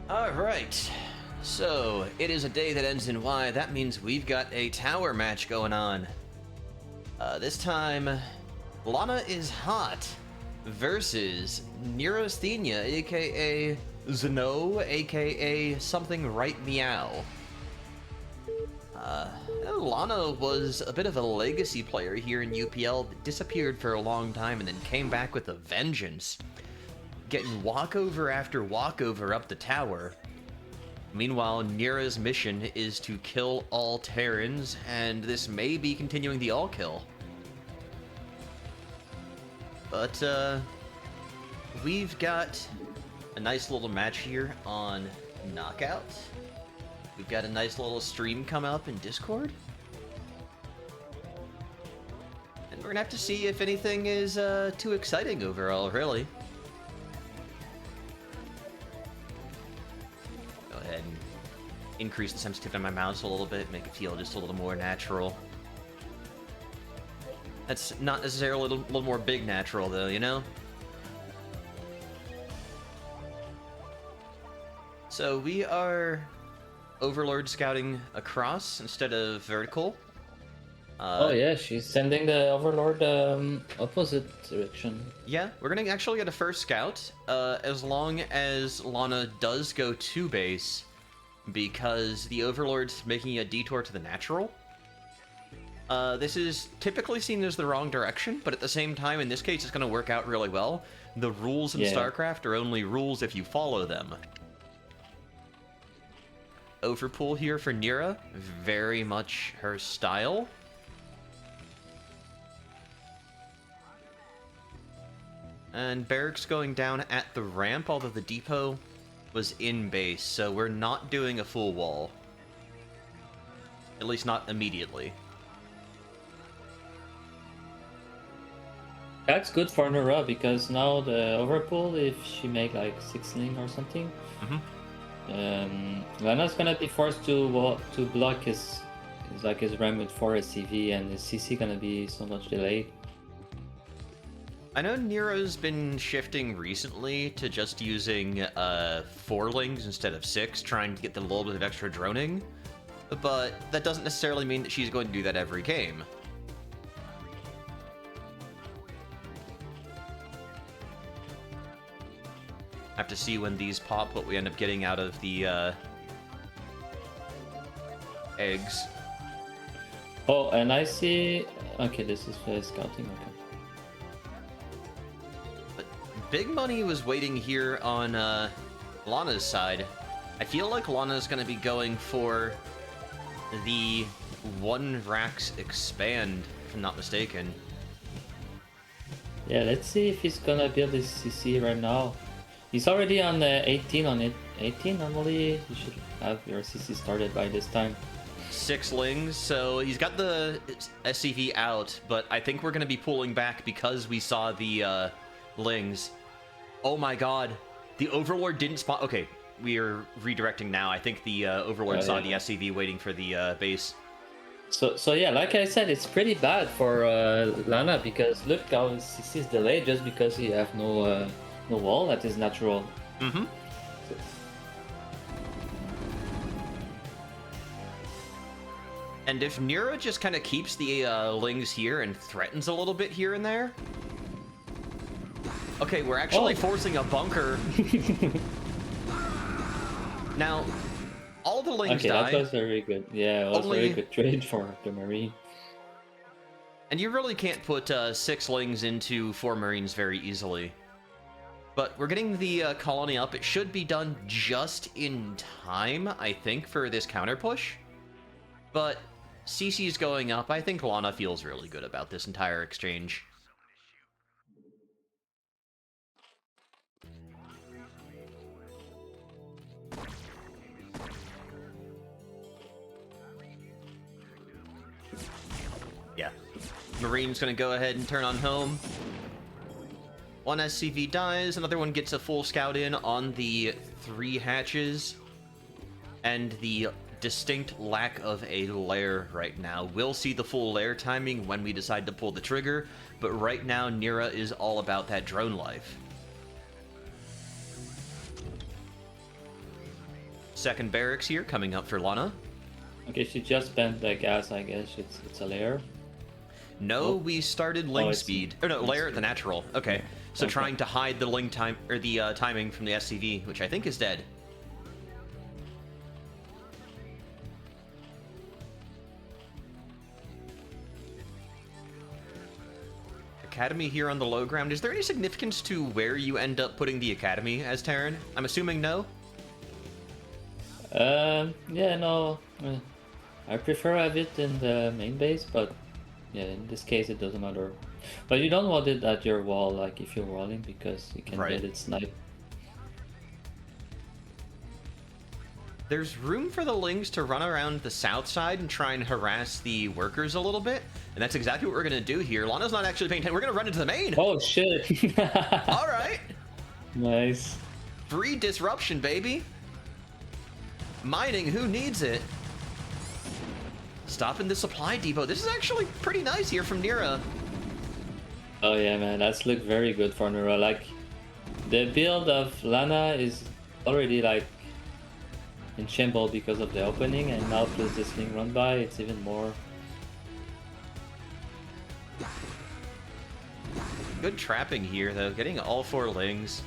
Alright, so it is a day that ends in Y. That means we've got a tower match going on. This time, Lana is hot versus Neurasthenia, aka Zeno, aka something right meow. Lana was a bit of a legacy player here in UPL, but disappeared for a long time and then came back with a vengeance, getting walkover after walkover up the tower. Meanwhile, Neura's mission is to kill all Terrans, and this may be continuing the all kill. But, we've got a nice little match here on Knockout. We've got a nice little stream come up in Discord. And we're gonna have to see if anything is, too exciting overall, really. Go ahead and increase the sensitivity on my mouse a little bit, make it feel just a little more natural. That's not necessarily a little more big natural, though, you know? So we are Overlord scouting across instead of vertical. Oh yeah, she's sending the Overlord opposite direction. Yeah, we're gonna actually get a first scout, as long as Lana does go to base, because the Overlord's making a detour to the natural. This is typically seen as the wrong direction, but at the same time, in this case, it's gonna work out really well. The rules in StarCraft are only rules if you follow them. Overpool here for Neura, very much her style. And barracks going down at the ramp, although the depot was in base, so we're not doing a full wall. At least not immediately. That's good for Neura because now the overpull, if she make like 6 or something, Lana's gonna be forced to block his ramp with 4 SCV, and his CC gonna be so much delayed. I know Neura's been shifting recently to just using 4 lings instead of 6, trying to get the little bit of extra droning, but that doesn't necessarily mean that she's going to do that every game. Have to see when these pop what we end up getting out of the eggs. Oh, and I see. Okay, this is scouting. Okay. But big money was waiting here on Lana's side. I feel like Lana's going to be going for the 1 Rax expand, if I'm not mistaken. Yeah, let's see if he's gonna build his CC right now. He's already on 18 on it. 18, normally you should have your CC started by this time. 6 lings, so he's got the SCV out, but I think we're going to be pulling back because we saw the lings. Oh my god, the Overlord didn't spawn. Okay, we are redirecting now. I think the Overlord saw the SCV waiting for the base. So yeah, like I said, it's pretty bad for Lana because look how his CC is delayed just because he have no wall that is natural. And if Neura just kind of keeps the lings here and threatens a little bit here and there... Okay, we're actually forcing a bunker. Now, all the lings die. That was very good. Yeah, it was very good trade for the Marine. And you really can't put 6 lings into 4 Marines very easily. But we're getting the colony up. It should be done just in time, I think, for this counter push. But CC's going up. I think Lana feels really good about this entire exchange. Yeah. Marine's gonna go ahead and turn on home. 1 SCV dies, another one gets a full scout in on the 3 hatches. And the distinct lack of a lair right now. We'll see the full lair timing when we decide to pull the trigger, but right now Neura is all about that drone life. second barracks here coming up for Lana. Okay, she just spent the gas, I guess. It's a layer. No, we started Ling speed. Or no, layer at the natural. Okay. So Okay. trying to hide the Ling time or the timing from the SCV, which I think is dead. Academy here on the low ground. Is there any significance to where you end up putting the academy as Terran? I'm assuming no. Yeah, no. I prefer have it in the main base, but yeah, in this case it doesn't matter. But you don't want it at your wall, like if you're walling, because you can get it sniped. There's room for the Lings to run around the south side and try and harass the workers a little bit, and that's exactly what we're going to do here. Lana's not actually paying attention. We're going to run into the main. Oh, shit. All right. Nice. Free disruption, baby. Mining, who needs it? Stopping the supply depot. This is actually pretty nice here from Neura. Oh yeah, man, that's looked very good for Neura. Like, the build of Lana is already like in shambles because of the opening, and now plus this thing run by, it's even more. Good trapping here, though. Getting all 4 Lings.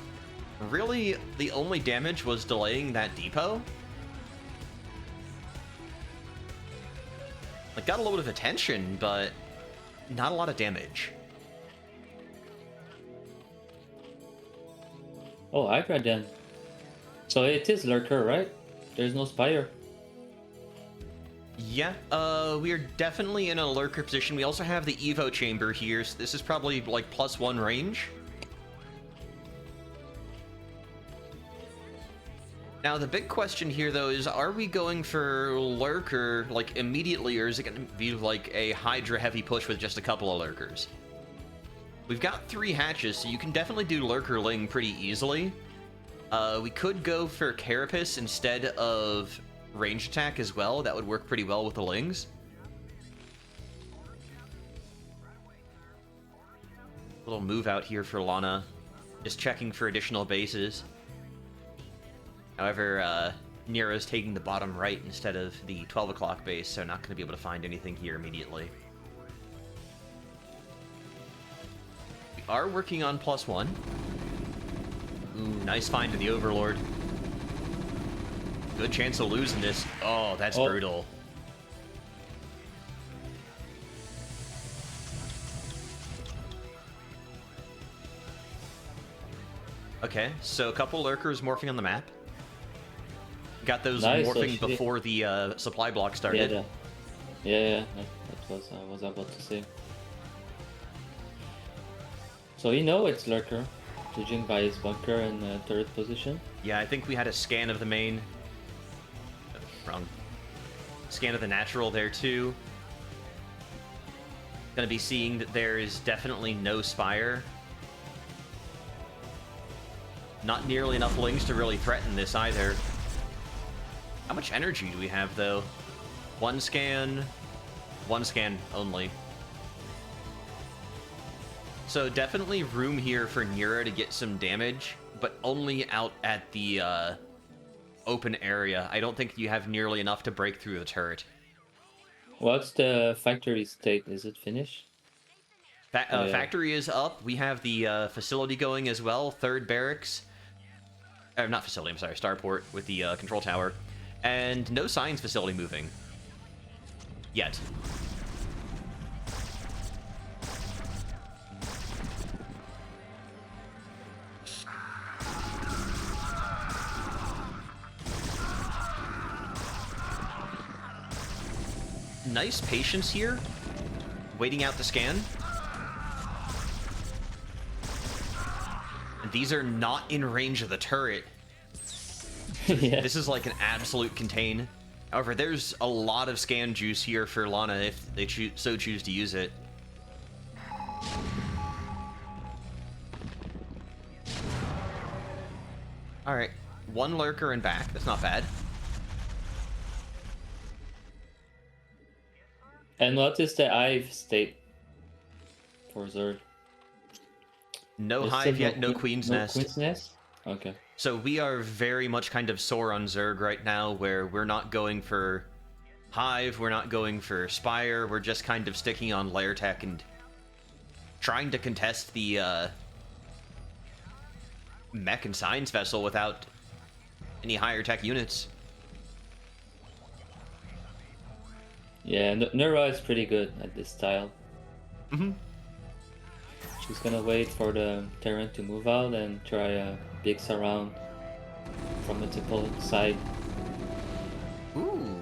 Really, the only damage was delaying that depot. Like, got a little bit of attention, but not a lot of damage. Oh, Hydra then. So it is Lurker, right? There's no Spire. Yeah, we are definitely in a lurker position. We also have the Evo chamber here, so this is probably like +1 range. Now, the big question here, though, is are we going for lurker, like, immediately, or is it going to be like a Hydra-heavy push with just a couple of lurkers? We've got 3 hatches, so you can definitely do lurker Ling pretty easily. We could go for Carapace instead of range attack as well. That would work pretty well with the Lings. Little move out here for Lana. Just checking for additional bases. However, Neura's taking the bottom right instead of the 12 o'clock base, so not going to be able to find anything here immediately. We are working on +1. Ooh, nice find to the Overlord. Good chance of losing this. Oh, that's brutal. Okay, so a couple lurkers morphing on the map. Got those morphing before the supply block started. Yeah, that was I was about to say. So you know it's lurker, judging by his bunker and turret position. Yeah, I think we had a scan of the main. Wrong. Scan of the natural there too. Gonna be seeing that there is definitely no Spire. Not nearly enough Lings to really threaten this either. How much energy do we have, though? One scan only. So definitely room here for Neura to get some damage, but only out at the open area. I don't think you have nearly enough to break through the turret. What's the factory state? Is it finished? Factory is up. We have the facility going as well. 3rd barracks. Not facility, I'm sorry. Starport with the control tower. And no signs facility moving. Yet. Nice patience here. Waiting out the scan. And these are not in range of the turret. Yeah. This is like an absolute contain. However, there's a lot of scan juice here for Lana if they so choose to use it. Alright, 1 lurker and back. That's not bad. And what is the hive state for Zerg? No hive yet, no Queen's Nest. Queen's Nest? Okay. So we are very much kind of sore on Zerg right now, where we're not going for Hive, we're not going for Spire, we're just kind of sticking on Lair Tech and trying to contest the Mech and Science Vessel without any higher tech units. Yeah, Neura is pretty good at this style. Mm-hmm. She's gonna wait for the Terran to move out and try a big surround from multiple side. Ooh.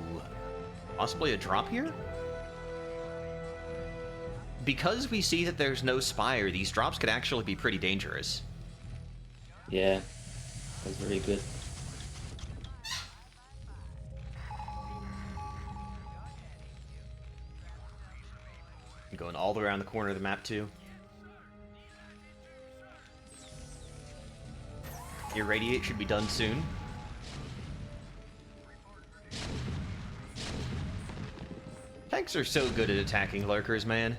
Possibly a drop here? Because we see that there's no Spire, these drops could actually be pretty dangerous. Yeah, that's very good. Going all the way around the corner of the map, too. Irradiate should be done soon. Tanks are so good at attacking lurkers, man.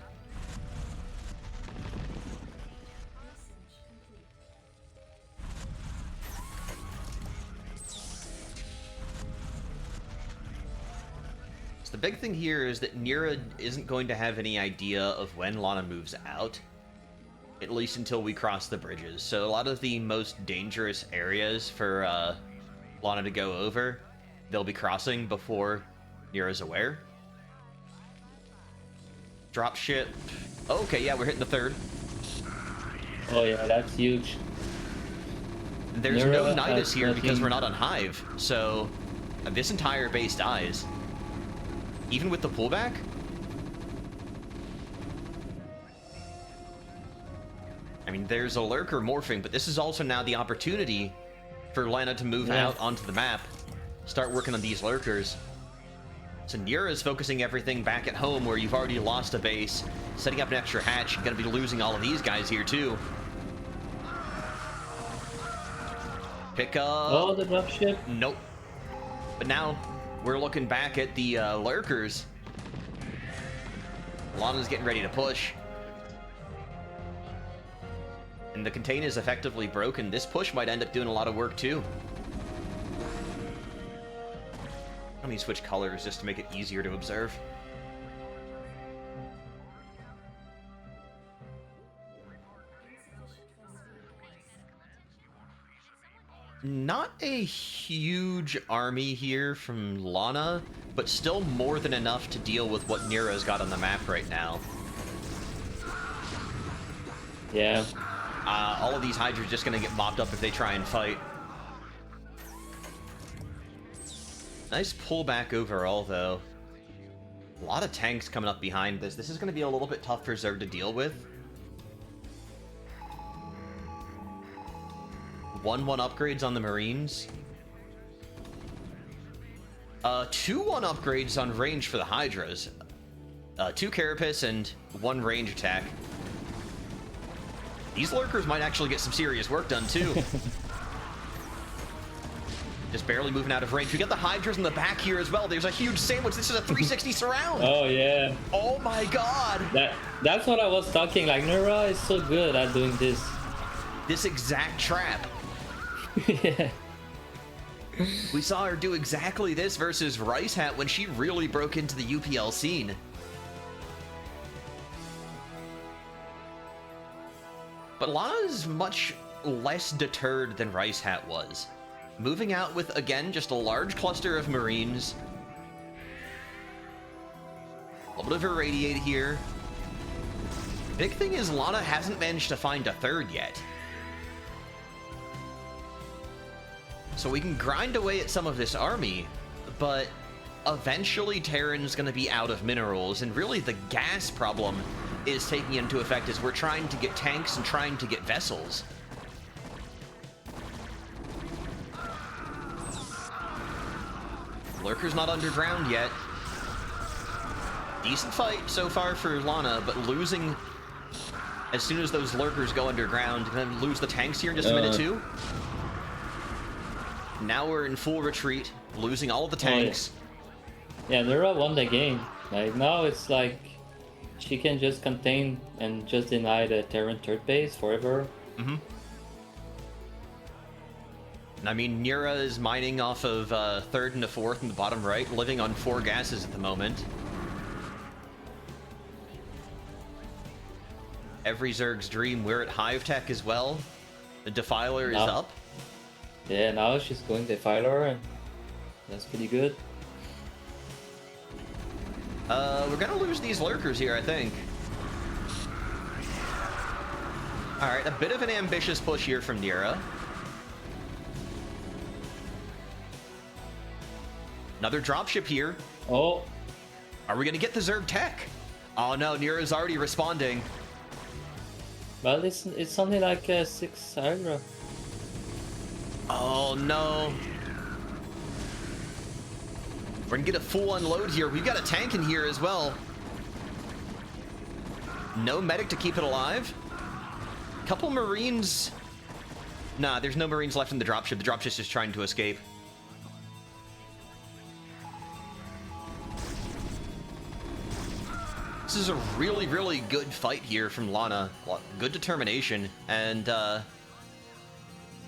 So the big thing here is that Neura isn't going to have any idea of when Lana moves out. At least until we cross the bridges. So a lot of the most dangerous areas for Lana to go over, they'll be crossing before Neura's aware. Drop ship. Okay, yeah, we're hitting the third. Oh yeah, that's huge. There's Neura no Nidus here because nothing. we're not on Hive, so this entire base dies. Even with the pullback? I mean, there's a lurker morphing, but this is also now the opportunity for Lana to move out onto the map, start working on these lurkers. So Neura's focusing everything back at home where you've already lost a base, setting up an extra hatch. You're going to be losing all of these guys here, too. Pick up... Oh, the dropship? Nope. But now, we're looking back at the lurkers. Lana's getting ready to push. And the contain is effectively broken. This push might end up doing a lot of work, too. Let me switch colors just to make it easier to observe. Not a huge army here from Lana, but still more than enough to deal with what Neura's got on the map right now. Yeah. All of these Hydras are just going to get mopped up if they try and fight. Nice pullback overall, though. A lot of tanks coming up behind this. This is going to be a little bit tough for Zerg to deal with. 1-1 upgrades on the Marines. 2-1 upgrades on range for the Hydras. 2 Carapace and 1 range attack. These lurkers might actually get some serious work done, too. Just barely moving out of range. We got the Hydras in the back here as well. There's a huge sandwich. This is a 360 surround. Oh, yeah. Oh, my God. That's what I was talking. Like, Neura is so good at doing this. This exact trap. Yeah. We saw her do exactly this versus Rice Hat when she really broke into the UPL scene. But Lana's much less deterred than Rice Hat was. Moving out with, again, just a large cluster of Marines. A little bit of Irradiate here. Big thing is Lana hasn't managed to find a third yet. So we can grind away at some of this army, but eventually Terran's going to be out of minerals, and really the gas problem is taking into effect as we're trying to get tanks and trying to get vessels. Lurker's not underground yet. Decent fight so far for Lana, but losing as soon as those lurkers go underground. Gonna lose the tanks here in just a minute too. Now we're in full retreat, losing all of the tanks. Yeah, Neura won the game. Like, now it's like she can just contain and just deny the Terran third base forever. Mm-hmm. I mean, Neura is mining off of 3rd and the 4th in the bottom right, living on 4 gases at the moment. Every Zerg's dream. We're at Hive Tech as well. The Defiler is up. Yeah, now she's going Defiler, and that's pretty good. We're gonna lose these lurkers here, I think. Alright, a bit of an ambitious push here from Neura. Another dropship here. Oh. Are we gonna get the Zerg tech? Oh no, Neura's already responding. Well, it's only like 6 aggro. Oh no. We're gonna get a full unload here. We've got a tank in here as well. No medic to keep it alive. Couple Marines. Nah, there's no Marines left in the dropship. The dropship's just trying to escape. This is a really, really good fight here from Lana. Good determination, and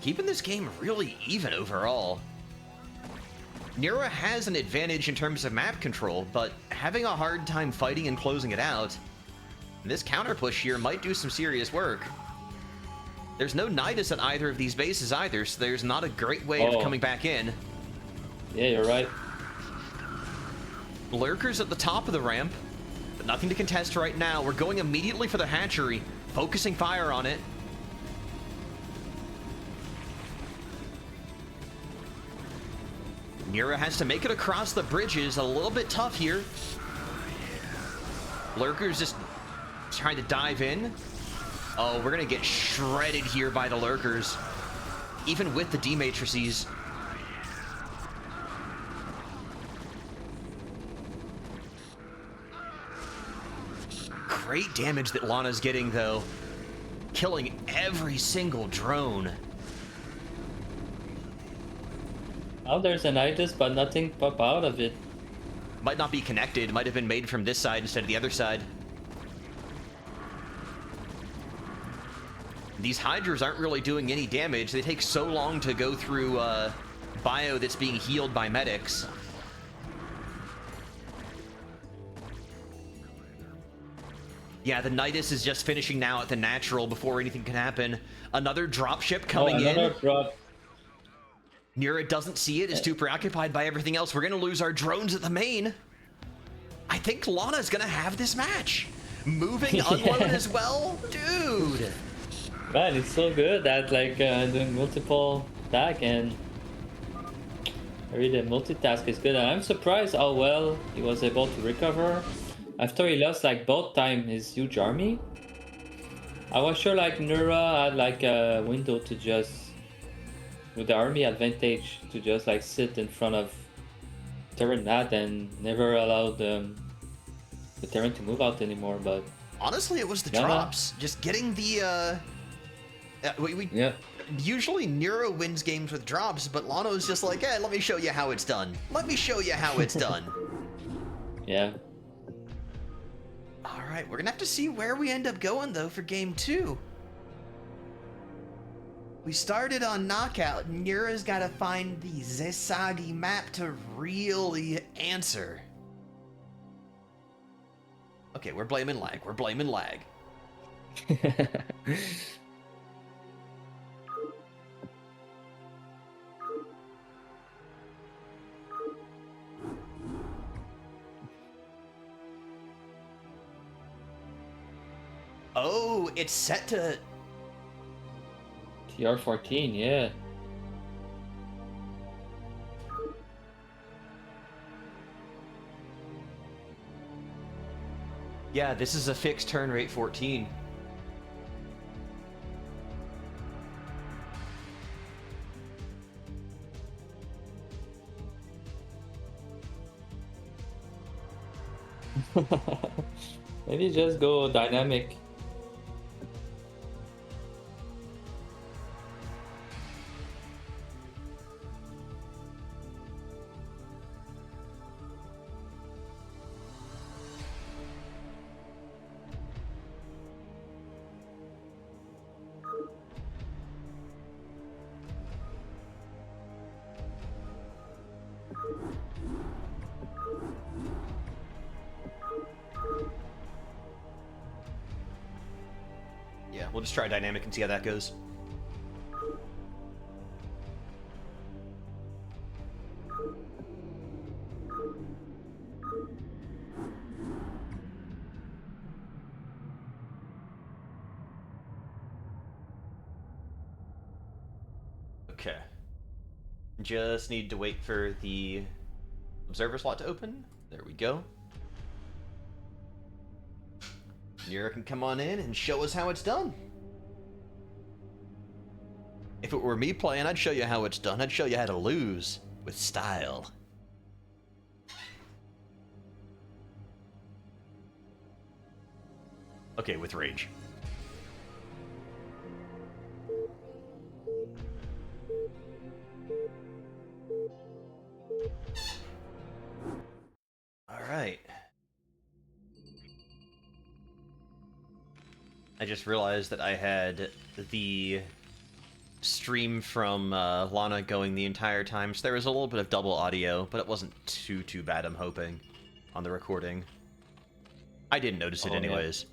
keeping this game really even overall. Neura has an advantage in terms of map control, but having a hard time fighting and closing it out. This counter push here might do some serious work. There's no Nidus at either of these bases either, so there's not a great way of coming back in. Yeah, you're right. Lurkers at the top of the ramp. But nothing to contest right now. We're going immediately for the hatchery, focusing fire on it. Neura has to make it across the bridges. A little bit tough here. Lurkers just trying to dive in. Oh, we're gonna get shredded here by the Lurkers, even with the D-matrices. Great damage that Lana's getting, though. Killing every single drone. Oh, there's an Nidus, but nothing pop out of it. Might not be connected. Might have been made from this side instead of the other side. These Hydras aren't really doing any damage. They take so long to go through bio that's being healed by medics. Yeah, the Nidus is just finishing now at the natural before anything can happen. Another dropship coming in. Drop. Neura doesn't see it, is too preoccupied by everything else. We're gonna lose our drones at the main. I think Lana's gonna have this match. Moving unload as well? Dude! Man, it's so good at like doing multiple attack, and really the multitask is good. And I'm surprised how well he was able to recover after he lost like both time his huge army. I was sure like Neura had like a window to just, with the army advantage, to just like sit in front of Terran Nat and never allow the Terran to move out anymore. But honestly, it was the drops. Just getting the yeah. Usually Neura wins games with drops, but Lano's just like, hey, let me show you how it's done. Let me show you how it's done. Yeah. All right, we're gonna have to see where we end up going though for game 2. We started on knockout. Neura's got to find the Zesagi map to really answer. Okay, we're blaming lag. We're blaming lag. Oh, it's set to TR14, yeah. Yeah, this is a fixed turn rate 14. Maybe just go dynamic. we'll just try dynamic and see how that goes. Okay. Just need to wait for the observer slot to open. There we go. Neura can come on in and show us how it's done. If it were me playing, I'd show you how it's done. I'd show you how to lose with style. Okay, with rage. Alright. I just realized that I had the stream from Lana going the entire time, so there was a little bit of double audio, but it wasn't too bad, I'm hoping, on the recording. I didn't notice it anyways.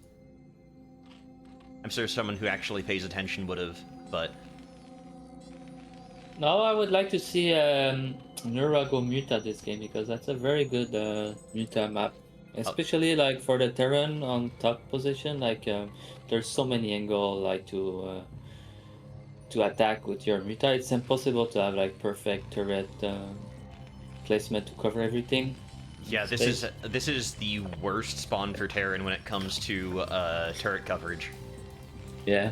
I'm sure someone who actually pays attention would have, but... No, I would like to see Neura go Muta this game, because that's a very good Muta map. Especially like for the Terran on top position, like there's so many angles like to attack with your Muta. It's impossible to have like perfect turret placement to cover everything. Yeah, this is the worst spawn for Terran when it comes to turret coverage. Yeah.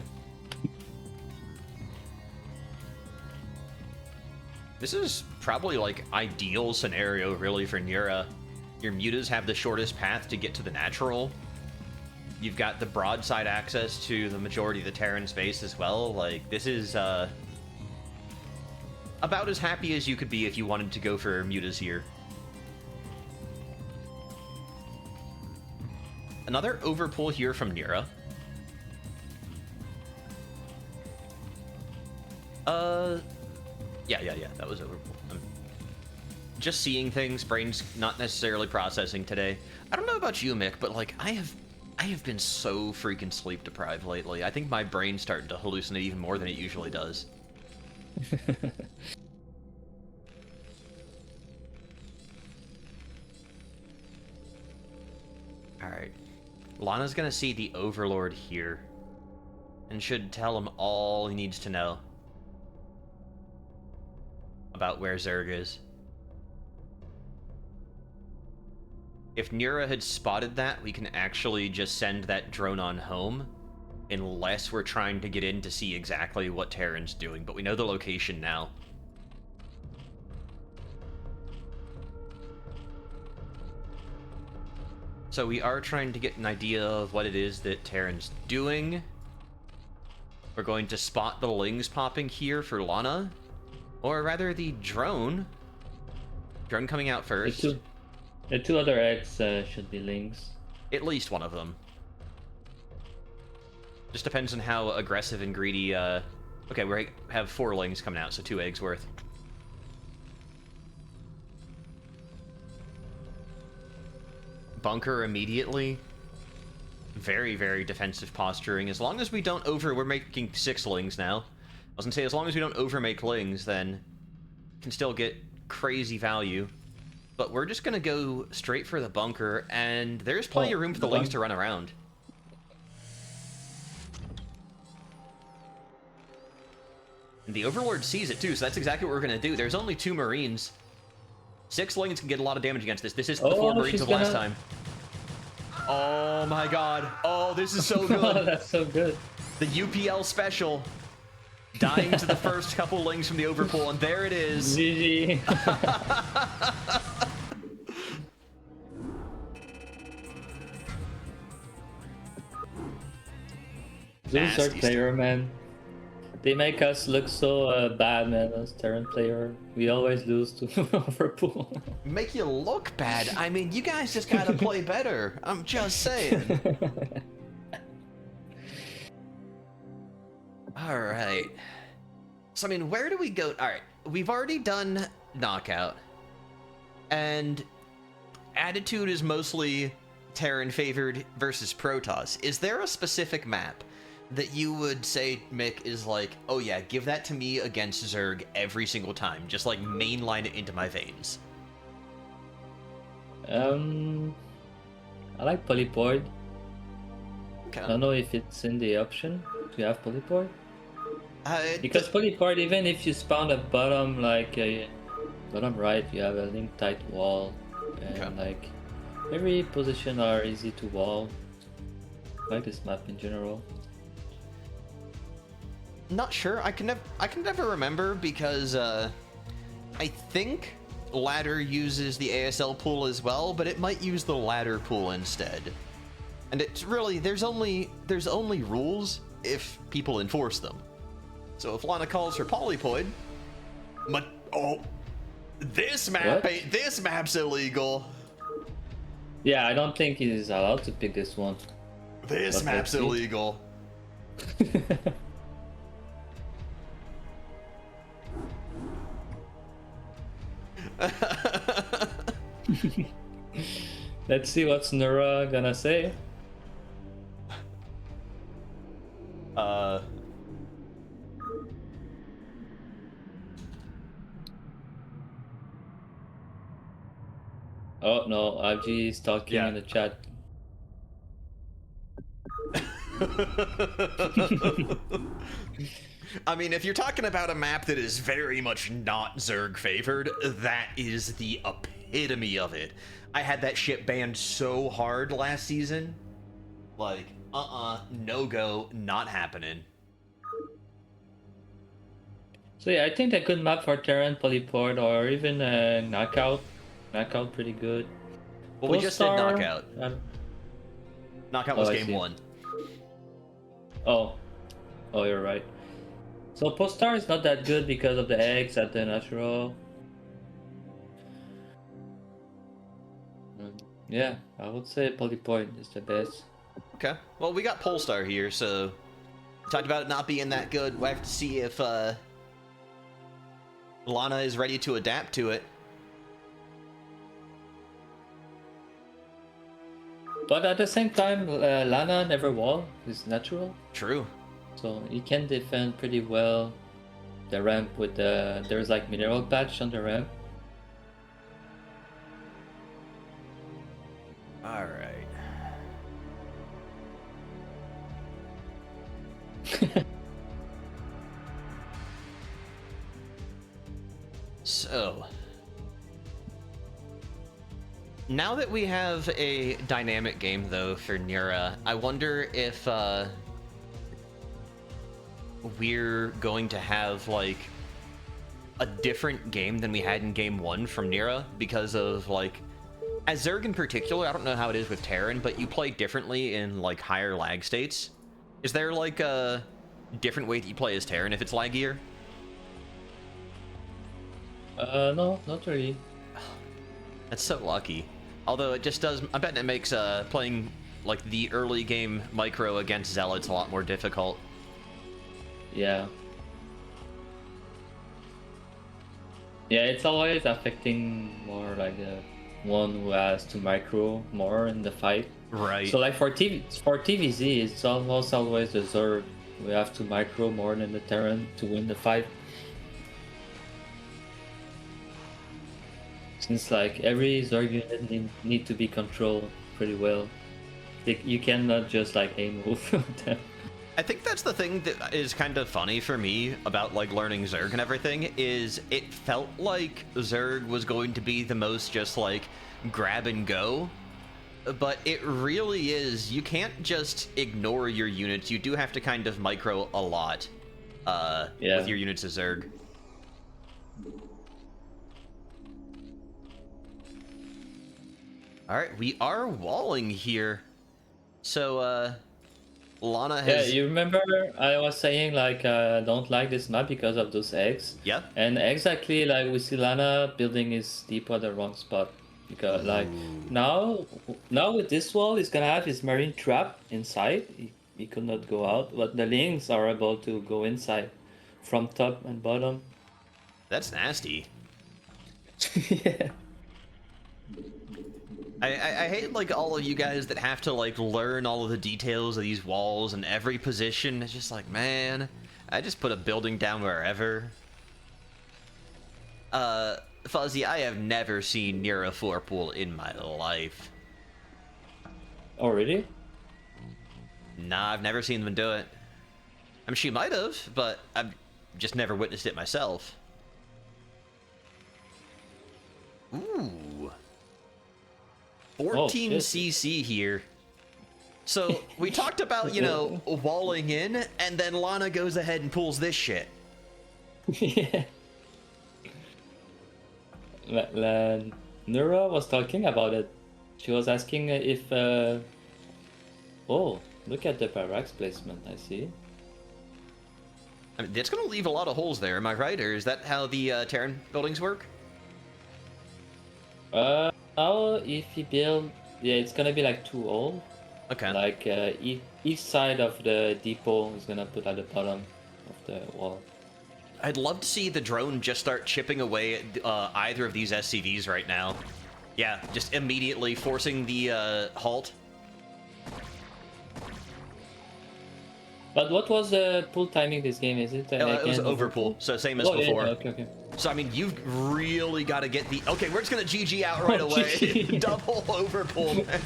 This is probably like ideal scenario really for Neura. Your mutas have the shortest path to get to the natural. You've got the broadside access to the majority of the Terran space as well. Like, this is about as happy as you could be if you wanted to go for mutas here. Another overpull here from Neura. Yeah, that was overpull. Just seeing things, brain's not necessarily processing today. I don't know about you, Mick, but like I have been so freaking sleep deprived lately. I think my brain's starting to hallucinate even more than it usually does. Alright. Lana's gonna see the Overlord here. And should tell him all he needs to know about where Zerg is. If Neura had spotted that, we can actually just send that drone on home, unless we're trying to get in to see exactly what Terran's doing, but we know the location now. So we are trying to get an idea of what it is that Terran's doing. We're going to spot the lings popping here for Lana, or rather the drone. Drone coming out first. The two other eggs should be lings. At least one of them. Just depends on how aggressive and greedy. Okay, we have 4 lings coming out, so 2 eggs worth. Bunker immediately. Very, very defensive posturing. As long as we don't we're making 6 lings now. I was gonna say, as long as we don't overmake lings, then can still get crazy value. But we're just gonna go straight for the bunker, and there's plenty of room for the lings to run around. And the Overlord sees it too, so that's exactly what we're gonna do. There's only 2 Marines. 6 lings can get a lot of damage against this. This is the 4 Marines of last time. Oh my god. Oh, this is so good. That's so good. The UPL special. Dying to the first couple lings from the overpull, and there it is. GG. Those are player, man. They make us look so bad, man. Those Terran player, we always lose to Overpool. Make you look bad? I mean, you guys just gotta play better. I'm just saying. All right. So, I mean, where do we go? All right, we've already done Knockout, and Attitude is mostly Terran favored versus Protoss. Is there a specific map that you would say, Mick, is like, oh yeah, give that to me against Zerg every single time. Just like mainline it into my veins. I like Polypoid. Okay. I don't know if it's in the option to have Polypoid. Because Th- Polypoid, even if you spawn a bottom like bottom right, you have a link tight wall, and okay. like every position are easy to wall. I like this map in general. Not sure. I can never remember because I think ladder uses the ASL pool as well, but it might use the ladder pool instead. And it's really there's only rules if people enforce them. So if Lana calls her polypoid, but oh, this map's illegal. Yeah, I don't think it is allowed to pick this one. This But map's let's see. illegal. Let's see what's Neura gonna say. Uh. Oh no, RG is talking Yeah. in the chat. I mean, if you're talking about a map that is very much not Zerg favored, that is the epitome of it. I had that shit banned so hard last season. Like, no go, not happening. So yeah, I think a good map for Terran, Polyport, or even Knockout. Knockout pretty good. Well, we just did Polestar, Knockout. Knockout was I game see. 1. Oh, you're right. So Polestar is not that good because of the eggs at the natural. Yeah, I would say Polypoint is the best. Okay. Well, we got Polestar here, so talked about it not being that good. We'll have to see if Lana is ready to adapt to it. But at the same time, Lana never wall is natural, True. so he can defend pretty well the ramp with the there's like mineral patch on the ramp. All right. So, now that we have a dynamic game, though, for Neura, I wonder if we're going to have, like, a different game than we had in Game 1 from Neura, because of, like, as Zerg in particular, I don't know how it is with Terran, but you play differently in, like, higher lag states. Is there, like, a different way that you play as Terran if it's laggier? No, not really. That's so lucky. Although it just does, I bet it makes playing like the early game micro against Zealots a lot more difficult. Yeah. Yeah, it's always affecting more like the one who has to micro more in the fight. Right. So like for TVZ, it's almost always the Zerg we have to micro more than the Terran to win the fight. Since like every Zerg unit need to be controlled pretty well. You cannot just like aim move them. I think that's the thing that is kind of funny for me about like learning Zerg and everything is it felt like Zerg was going to be the most just like grab and go, but it really is. You can't just ignore your units. You do have to kind of micro a lot Yeah. with your units as Zerg. All right, we are walling here. So, Lana has... Yeah, you remember I was saying like I don't like this map because of those eggs. Yeah. And exactly like we see Lana building his depot at the wrong spot. Because like now with this wall he's gonna have his marine trap inside. He could not go out, but the lings are able to go inside from top and bottom. That's nasty. Yeah. I hate like all of you guys that have to like learn all of the details of these walls and every position. It's just like, man, I just put a building down wherever. Fuzzy, I have never seen Neura Forpool in my life. Oh, really? Nah, I've never seen them do it. I mean, she might have, but I've just never witnessed it myself. Ooh. 14 CC here. So, we talked about, you know, walling in, and then Lana goes ahead and pulls this shit. Yeah. Neura was talking about it. She was asking if... Oh, look at the barracks placement, I see. I mean, it's gonna leave a lot of holes there, am I right? Or is that how the Terran buildings work? Now if you build... Yeah, it's gonna be like 2 holes. Okay. Like, each side of the depot is gonna put at the bottom of the wall. I'd love to see the drone just start chipping away at either of these SCVs right now. Yeah, just immediately forcing the halt. But what was the pull timing this game? Is it It was overpull, so same as before. Yeah, okay. So I mean, you've really got to get the... Okay, we're just gonna GG out right away. Double overpull, man.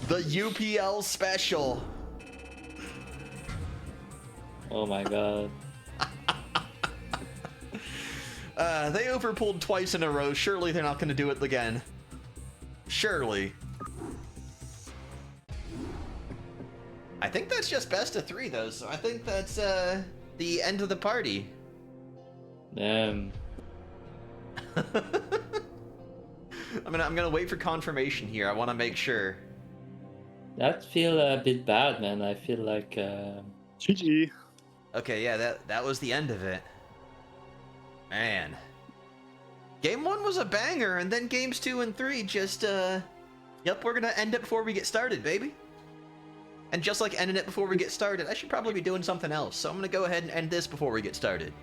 The UPL special. Oh my god. They overpulled twice in a row. Surely they're not gonna do it again. Surely. I think that's just best of 3 though, so I think that's the end of the party. Damn. I'm gonna wait for confirmation here. I want to make sure. That feel a bit bad, man. I feel like GG. Okay, yeah, that was the end of it. Man. Game 1 was a banger, and then games 2 and 3 just yep, we're gonna end it before we get started, baby. And just like ending it before we get started, I should probably be doing something else. So I'm gonna go ahead and end this before we get started.